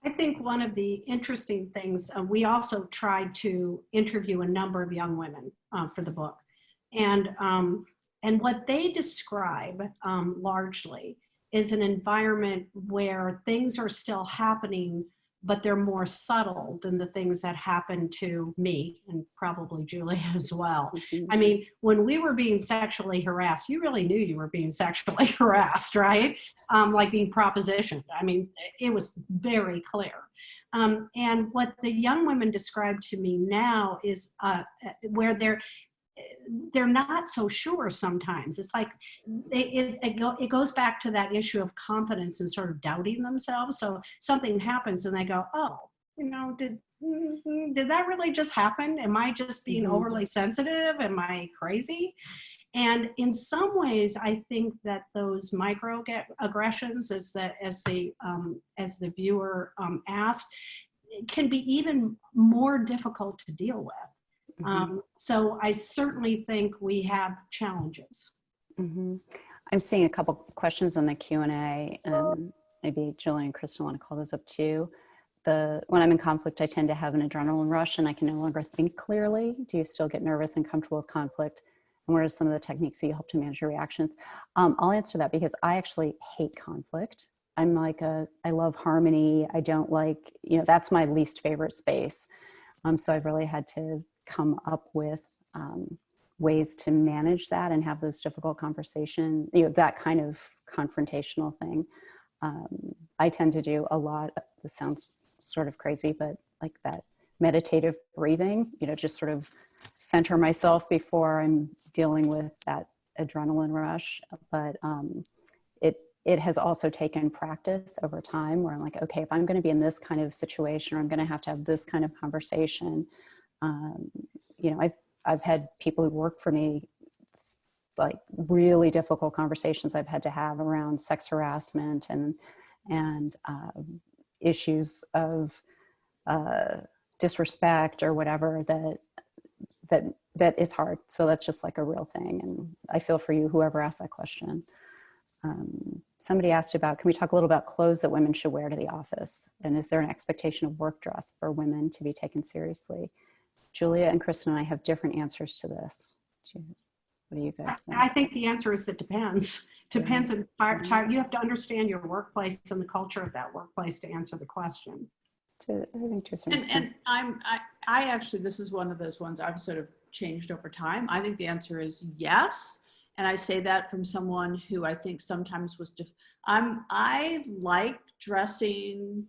I think one of the interesting things, we also tried to interview a number of young women for the book. And what they describe largely is an environment where things are still happening, but they're more subtle than the things that happened to me and probably Julie as well. Mm-hmm. I mean, when we were being sexually harassed, you really knew you were being sexually harassed, right? Like being propositioned. I mean, it was very clear. And what the young women describe to me now is where they're not so sure sometimes. It's like it goes back to that issue of confidence and sort of doubting themselves. So something happens and they go, oh, did that really just happen? Am I just being overly sensitive? Am I crazy? And in some ways, I think that those microaggressions, as the viewer asked, can be even more difficult to deal with. So I certainly think we have challenges. I'm seeing a couple questions on the Q&A. Maybe Julie and Kristin want to call those up too. When I'm in conflict, I tend to have an adrenaline rush and I can no longer think clearly. Do you still get nervous and comfortable with conflict? And what are some of the techniques that you help to manage your reactions? I'll answer that because I actually hate conflict. I'm like I love harmony. I don't like, that's my least favorite space. So I've really had to come up with ways to manage that and have those difficult conversations, that kind of confrontational thing. I tend to do a lot, this sounds sort of crazy, but like that meditative breathing, just sort of center myself before I'm dealing with that adrenaline rush. But it has also taken practice over time where I'm like, okay, if I'm going to be in this kind of situation, or I'm going to have this kind of conversation, I've had people who work for me, like really difficult conversations I've had to have around sex harassment and issues of disrespect or whatever that is hard. So that's just like a real thing. And I feel for you, whoever asked that question. Somebody asked about, can we talk a little about clothes that women should wear to the office? And is there an expectation of work dress for women to be taken seriously? Julia and Kristin and I have different answers to this. What do you guys think? I think the answer is it depends. Depends on you have to understand your workplace and the culture of that workplace to answer the question. And I actually, this is one of those ones I've sort of changed over time. I think the answer is yes. And I say that from someone who I think sometimes was, I like dressing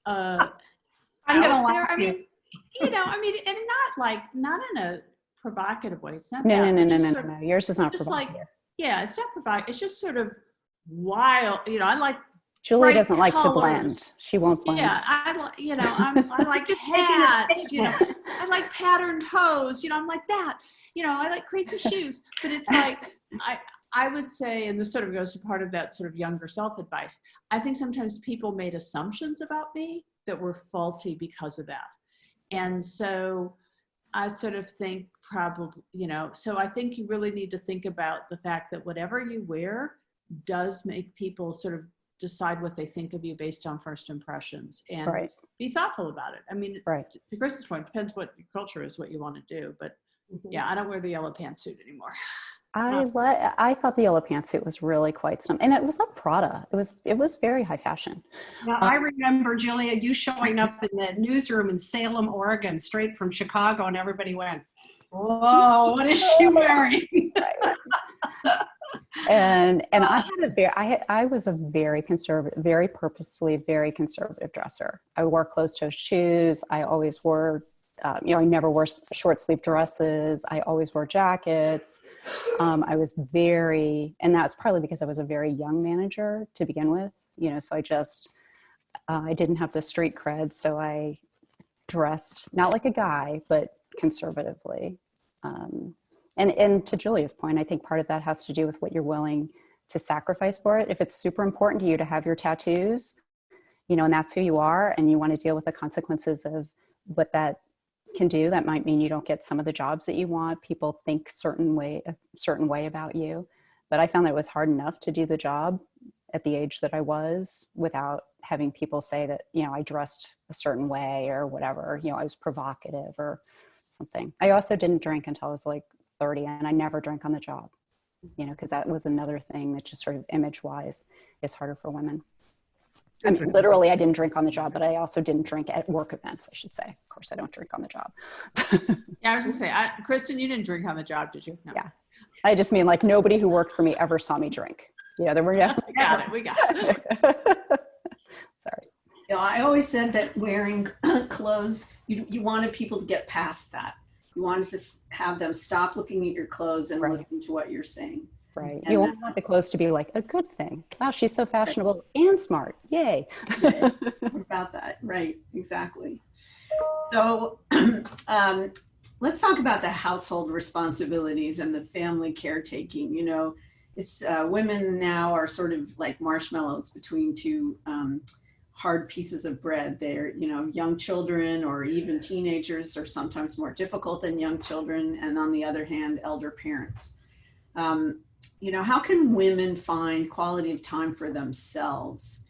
I'm going to laugh. I mean, and not in a provocative way. It's not no. Yours is not provocative. It's not provocative. It's just sort of wild. I like Julie doesn't like colors. To blend. She won't blend. Yeah, I like hats. I like patterned hose. I'm like that. I like crazy shoes. But it's like I would say, and this sort of goes to part of that sort of younger self advice. I think sometimes people made assumptions about me that were faulty because of that, and so I sort of think probably So I think you really need to think about the fact that whatever you wear does make people sort of decide what they think of you based on first impressions, and be thoughtful about it. I mean, to Kristin's point, depends what your culture is, what you want to do. But I don't wear the yellow pantsuit anymore. I thought the yellow pantsuit was really quite something, and it was not Prada. It was very high fashion. Now, I remember, Julia, you showing up in the newsroom in Salem, Oregon, straight from Chicago, and everybody went, "Whoa, what is she wearing?" And I was a very conservative, very purposefully, very conservative dresser. I wore closed-toed shoes. I always wore, I never wore short sleeve dresses. I always wore jackets. I was and that's partly because I was a very young manager to begin with, so I didn't have the street cred. So I dressed not like a guy, but conservatively. And to Julia's point, I think part of that has to do with what you're willing to sacrifice for it. If it's super important to you to have your tattoos, and that's who you are, and you want to deal with the consequences of what that can do, that might mean you don't get some of the jobs that you want. People think a certain way about you. But I found that it was hard enough to do the job at the age that I was without having people say that, I dressed a certain way or whatever, I was provocative or something. I also didn't drink until I was like 30, and I never drank on the job, because that was another thing that just sort of image-wise is harder for women. I mean, literally, I didn't drink on the job, but I also didn't drink at work events, I should say. Of course, I don't drink on the job. Yeah, I was going to say, Kristin, you didn't drink on the job, did you? No. Yeah. I just mean like nobody who worked for me ever saw me drink. There were, we got it. Sorry. You know, I always said that wearing clothes, you wanted people to get past that. You wanted to have them stop looking at your clothes and Right. listen to what you're saying. Right. And You want the clothes to be like a good thing. Wow, she's so fashionable and smart. Yay. about that, right? Exactly. So let's talk about the household responsibilities and the family caretaking. You know, it's women now are sort of like marshmallows between two hard pieces of bread. They're, you know, young children or even teenagers are sometimes more difficult than young children. And on the other hand, elder parents. You know, how can women find quality of time for themselves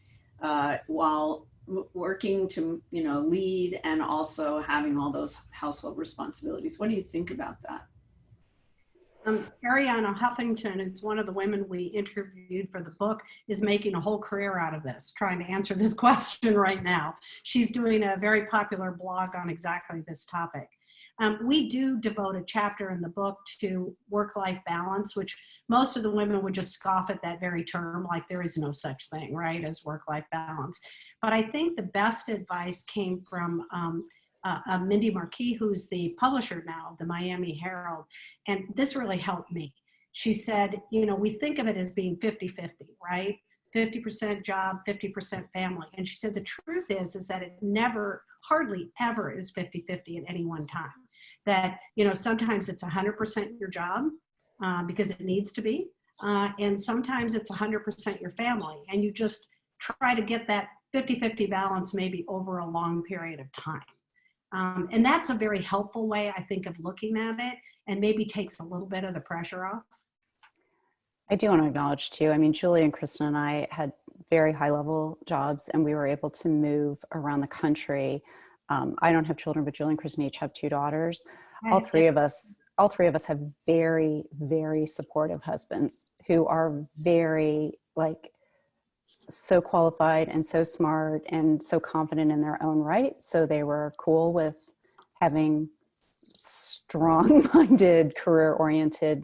while working to, you know, lead and also having all those household responsibilities? What do you think about that? Ariana Huffington is one of the women we interviewed for the book, is making a whole career out of this, trying to answer this question right now. She's doing a very popular blog on exactly this topic. We do devote a chapter in the book to work-life balance, which most of the women would just scoff at that very term, like there is no such thing, right, as work-life balance. But I think the best advice came from Mindy Marquis, who's the publisher now of the Miami Herald, and this really helped me. She said, you know, we think of it as being 50-50, right? 50% job, 50% family. And she said the truth is that it never, hardly ever is 50-50 at any one time. That, you know, sometimes it's 100% your job because it needs to be, and sometimes it's 100% your family. And you just try to get that 50-50 balance maybe over a long period of time. And that's a very helpful way, I think, of looking at it, and maybe takes a little bit of the pressure off. I do want to acknowledge too, I mean, Julie and Kristin and I had very high level jobs and we were able to move around the country. I don't have children, but Julie and Kristin each have 2 daughters. All three of us have very, very supportive husbands who are very, like, so qualified and so smart and so confident in their own right. So they were cool with having strong-minded, career-oriented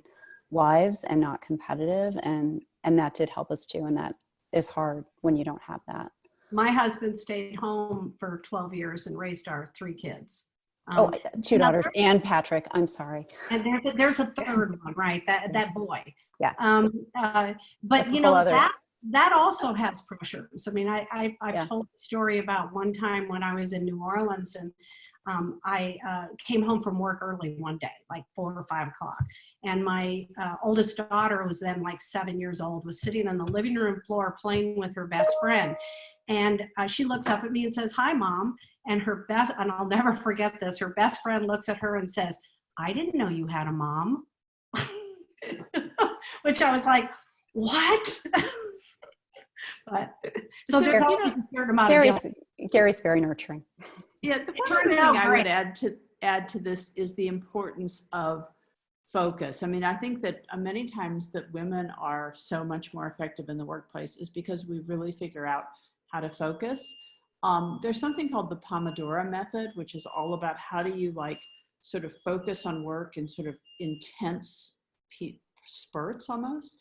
wives and not competitive. And that did help us too. And that is hard when you don't have that. My husband stayed home for 12 years and raised our 3 kids. 2 daughters and Patrick. I'm sorry. And there's a third one, right? That boy. Yeah. But that's you know, that also has pressures. I mean, I've told the story about one time when I was in New Orleans and I came home from work early one day, like 4 or 5 o'clock. And my oldest daughter was then like 7 years old, was sitting on the living room floor playing with her best friend. And she looks up at me and says, "Hi, Mom." And and I'll never forget this, her best friend looks at her and says, "I didn't know you had a mom." Which I was like, what? But so there's always a certain amount of Gary's very nurturing. Yeah, the one other thing I would add to this is the importance of focus. I mean, I think that many times that women are so much more effective in the workplace is because we really figure out how to focus. There's something called the Pomodoro method, which is all about how do you like sort of focus on work in sort of intense spurts almost.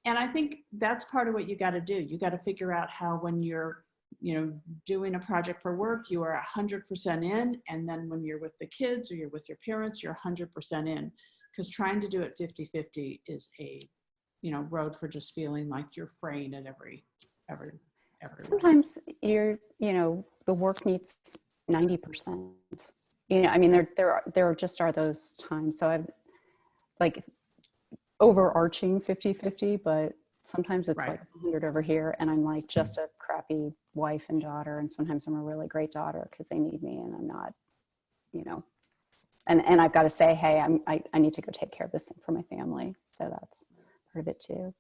And I think that's part of what you got to do. You got to figure out how when you're, you know, doing a project for work, you are 100% in. And then when you're with the kids or you're with your parents, you're 100% in. Because trying to do it 50-50 is a, you know, road for just feeling like you're fraying at every Sometimes you know, the work needs 90%. You know, I mean, there just are those times. So I've like overarching 50-50, but sometimes it's like 100 over here and I'm like just a crappy wife and daughter. And sometimes I'm a really great daughter because they need me and I'm not, you know, and I've got to say, hey, I need to go take care of this thing for my family. So that's part of it too.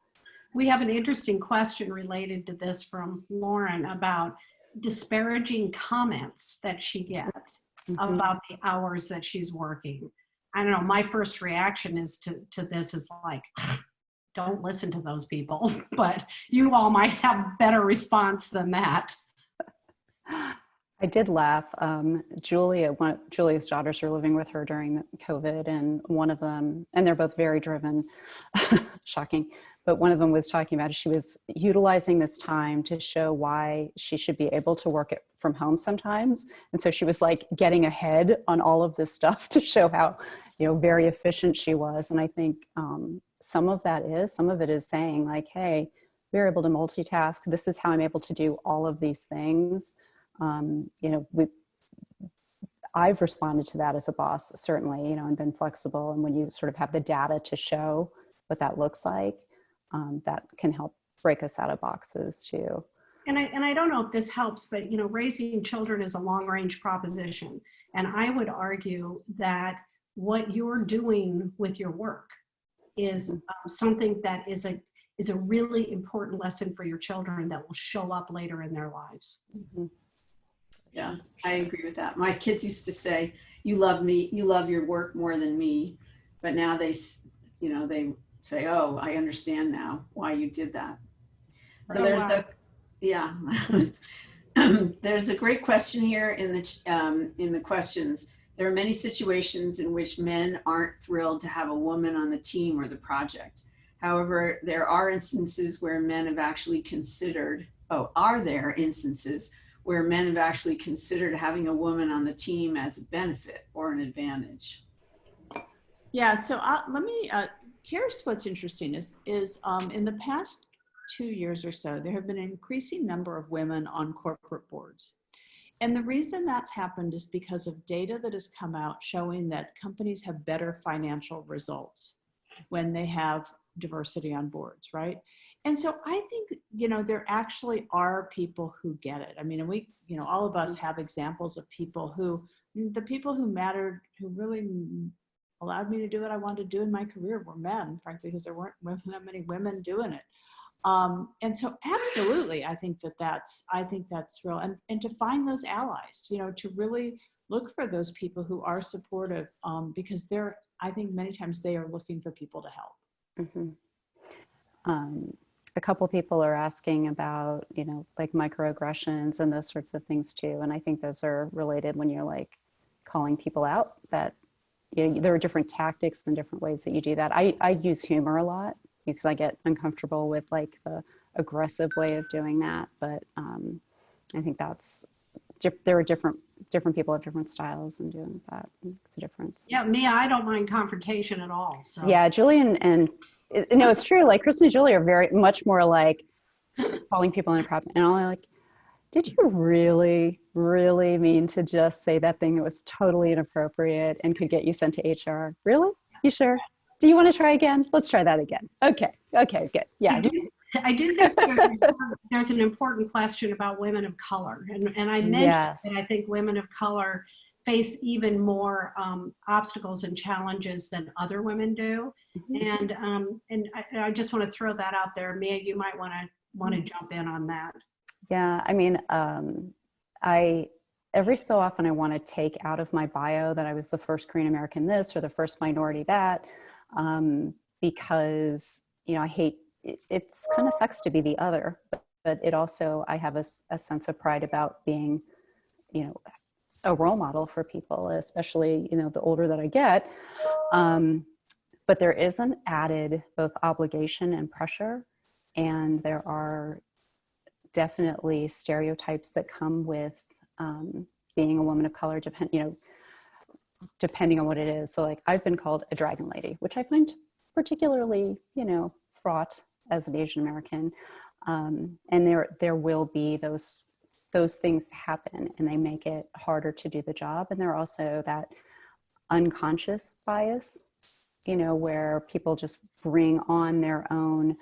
We have an interesting question related to this from Lauren about disparaging comments that she gets about the hours that she's working. I don't know, my first reaction is to this is like, don't listen to those people, but you all might have better response than that. I did laugh. Julia's daughters are living with her during COVID, and one of them, and they're both very driven, shocking, but one of them was talking about she was utilizing this time to show why she should be able to work at from home sometimes. And so she was like getting ahead on all of this stuff to show how, very efficient she was. And I think some of it is saying like, hey, we're able to multitask. This is how I'm able to do all of these things. I've responded to that as a boss, certainly, and been flexible. And when you sort of have the data to show what that looks like, that can help break us out of boxes too. And I don't know if this helps, but raising children is a long range proposition. And I would argue that what you're doing with your work is something that is a really important lesson for your children that will show up later in their lives. Mm-hmm. Yeah, I agree with that. My kids used to say, you love me, you love your work more than me. But now they say, oh, I understand now why you did that. So there's a great question here in the questions. There are many situations in which men aren't thrilled to have a woman on the team or the project. However, there are instances where men have actually considered, having a woman on the team as a benefit or an advantage? Yeah, so here's what's interesting is in the past 2 years or so, there have been an increasing number of women on corporate boards. And the reason that's happened is because of data that has come out showing that companies have better financial results when they have diversity on boards, right? And so I think, there actually are people who get it. I mean, and we, all of us have examples of the people who mattered, who really allowed me to do what I wanted to do in my career were men, frankly, because there weren't that many women doing it. And so absolutely, I think that's real. And to find those allies, to really look for those people who are supportive, because I think many times they are looking for people to help. Mm-hmm. A couple people are asking about, like microaggressions and those sorts of things too. And I think those are related when you're like calling people out, that there are different tactics and different ways that you do that. I use humor a lot because I get uncomfortable with like the aggressive way of doing that. But I think there are different people have different styles in doing that. It's a difference. Yeah, I don't mind confrontation at all. So yeah, Julie and it's true. Like Kristin and Julie are very much more like calling people in a crap, and I'm like, did you really, really mean to just say that thing that was totally inappropriate and could get you sent to HR? Really? You sure? Do you want to try again? Let's try that again. Okay, good. Yeah. I do think there's an important question about women of color. And I mentioned that I think women of color face even more obstacles and challenges than other women do. Mm-hmm. And I just want to throw that out there. Mi-Ai, you might want to jump in on that. Yeah, I mean, every so often I want to take out of my bio that I was the first Korean American this or the first minority that, because, I hate, it's kind of sucks to be the other, but it also, I have a sense of pride about being, a role model for people, especially, the older that I get. But there is an added both obligation and pressure, and there are definitely stereotypes that come with being a woman of color, depending on what it is. So like I've been called a dragon lady, which I find particularly, fraught as an Asian American. And there will be those things happen, and they make it harder to do the job. And there are also that unconscious bias, where people just bring on their own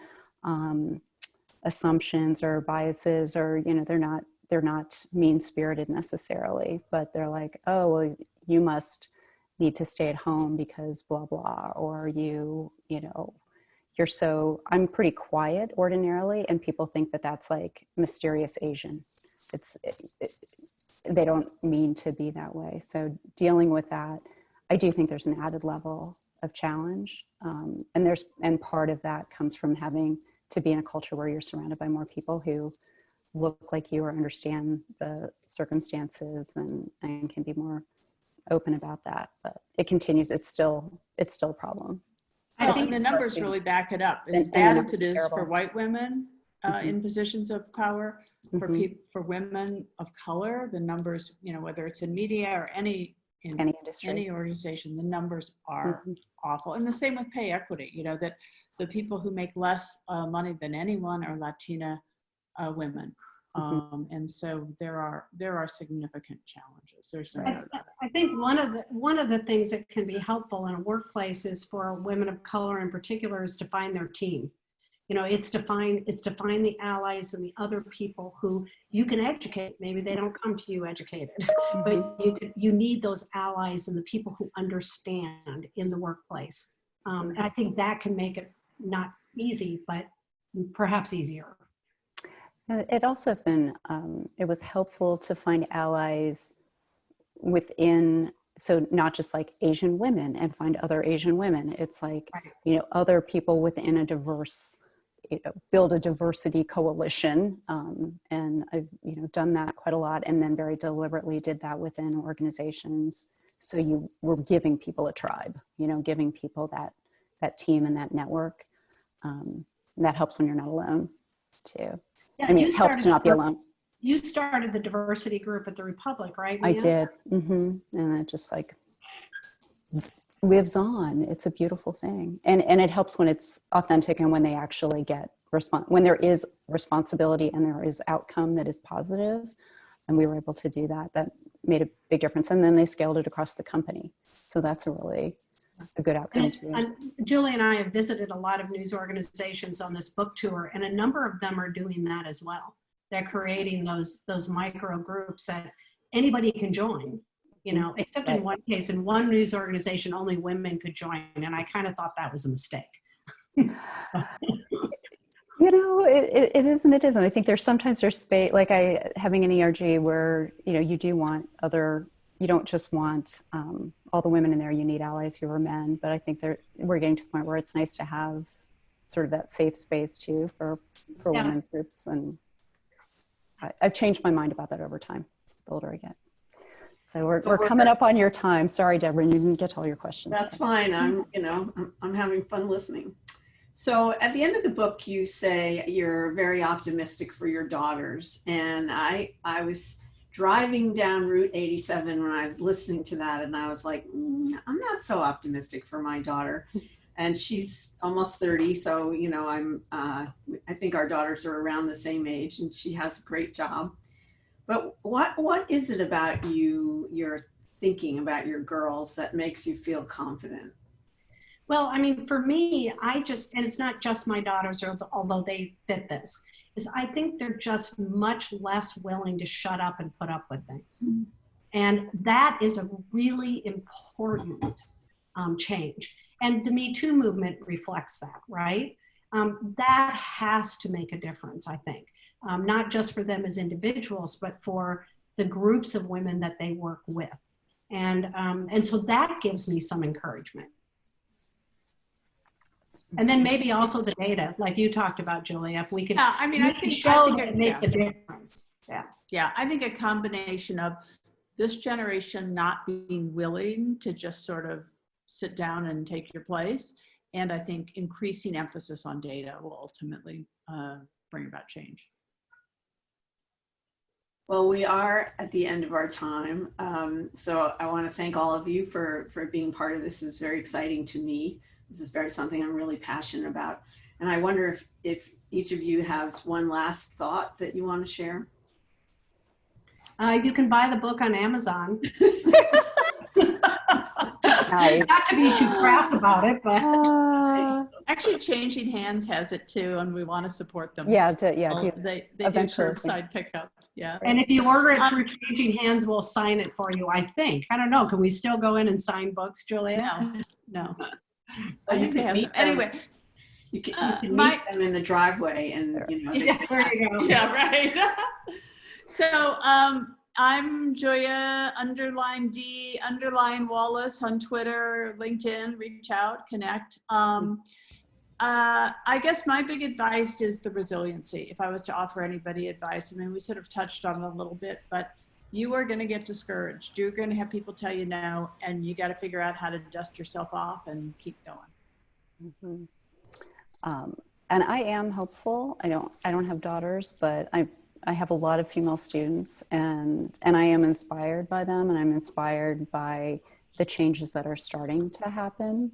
assumptions or biases, or they're not mean-spirited necessarily, but they're like, oh, well, you must need to stay at home because blah blah, or I'm pretty quiet ordinarily, and people think that that's like mysterious Asian. They don't mean to be that way. So dealing with that, I do think there's an added level of challenge, and part of that comes from having to be in a culture where you're surrounded by more people who look like you or understand the circumstances and can be more open about that. But it continues. It's still a problem. I think the numbers really back it up. As bad as it is for white women, in positions of power. For Mhm. people, for women of color, the numbers, you know, whether it's in media or in Any industry. any organization, the numbers are awful. And the same with pay equity, you know, that the people who make less money than anyone are Latina women. And so there are significant challenges. There's no doubt about it. I think one of the things that can be helpful in a workplace is for women of color in particular is to find their team. You know, it's to find the allies and the other people who you can educate. Maybe they don't come to you educated, but you need those allies and the people who understand in the workplace. And I think that can make it not easy, but perhaps easier. It also has been, it was helpful to find allies within, so not just like Asian women and find other Asian women. It's like, you know, other people within a diverse, build a diversity coalition. And I've, you know, done that quite a lot, and then very deliberately did that within organizations. So you were giving people a tribe, you know, giving people that team and that network. And that helps when you're not alone too. Yeah, I mean, it helps to not be alone. You started the diversity group at the Republic, right, I Mia? did. And it just like lives on. It's a beautiful thing. And it helps when it's authentic and when they actually get when there is responsibility and there is outcome that is positive. And we were able to do that. That made a big difference. And then they scaled it across the company. So that's a good outcome too. And Julie and I have visited a lot of news organizations on this book tour, and a number of them are doing that as well. They're creating those micro groups that anybody can join, you know, except in one case, in one news organization, only women could join. And I kind of thought that was a mistake. You know, it is and it isn't. I think there's space, like having an ERG where, you know, you do want you don't just want all the women in there, you need allies who are men, but I think we're getting to the point where it's nice to have sort of that safe space too for women's groups. And I've changed my mind about that over time, the older I get. So we're coming up on your time. Sorry, Deborah, you didn't get to all your questions. That's fine. I'm having fun listening. So at the end of the book, you say you're very optimistic for your daughters. And I was driving down Route 87 when I was listening to that, and I was like, I'm not so optimistic for my daughter. And she's almost 30, so you know, I think our daughters are around the same age, and she has a great job. But what is it about you're thinking about your girls that makes you feel confident? Well, I mean, for me, and it's not just my daughters, although they fit this, is I think they're just much less willing to shut up and put up with things. Mm-hmm. And that is a really important change. And the Me Too movement reflects that, right? That has to make a difference, I think. Not just for them as individuals, but for the groups of women that they work with. And so that gives me some encouragement. And then maybe also the data, like you talked about, Julia, if we could I think show that it makes a difference. Yeah, I think a combination of this generation not being willing to just sort of sit down and take your place, and I think increasing emphasis on data will ultimately bring about change. Well, we are at the end of our time. So I want to thank all of you for being part of this. It's very exciting to me. This is something I'm really passionate about. And I wonder if each of you has one last thought that you want to share. You can buy the book on Amazon. Nice. Not to be too crass about it, but actually, Changing Hands has it too, and we want to support them. They do curbside pickup. Yeah. And if you order it through Changing Hands, we'll sign it for you, I think. I don't know. Can we still go in and sign books, Julia? No. Well, you can meet them. Anyway, you can meet them in the driveway, and you know. There you go. Yeah, right. So I'm Joya _D _Wallace on Twitter, LinkedIn. Reach out, connect. I guess my big advice is the resiliency. If I was to offer anybody advice, I mean, we sort of touched on it a little bit, but you are going to get discouraged. You're going to have people tell you no, and you got to figure out how to dust yourself off and keep going. Mm-hmm. And I am hopeful. I don't have daughters, but I have a lot of female students, and I am inspired by them, and I'm inspired by the changes that are starting to happen.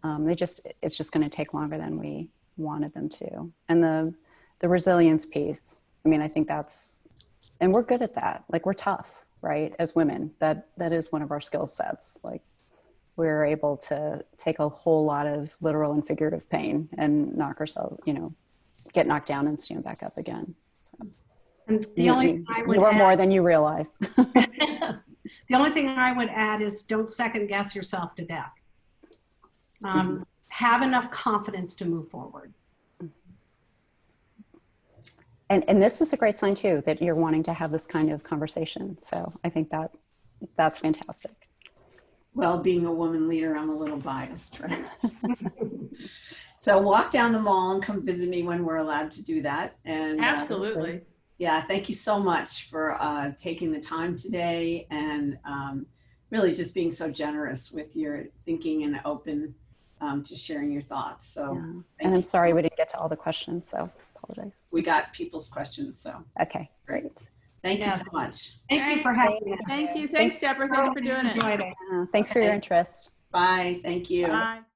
It's just going to take longer than we wanted them to. And the resilience piece, I mean, I think and we're good at that. Like, we're tough, right? As women, that is one of our skill sets. Like, we're able to take a whole lot of literal and figurative pain and knock ourselves, get knocked down and stand back up again. So, And the only thing I would you are add, more than you realize. the only thing I would add is don't second guess yourself to death. Have enough confidence to move forward. And this is a great sign too, that you're wanting to have this kind of conversation. So I think that's fantastic. Well, being a woman leader, I'm a little biased, right? So walk down the mall and come visit me when we're allowed to do that. And Absolutely. Yeah, thank you so much for taking the time today, and really just being so generous with your thinking and open to sharing your thoughts. So, Yeah. And I'm sorry we didn't get to all the questions, so apologize. We got people's questions, so. Okay, great. Thank you so much. Thank you for having us. Thank you. Thanks, Deborah. Thank you for doing it. Enjoyed it. Thanks for your interest. Bye. Thank you. Bye.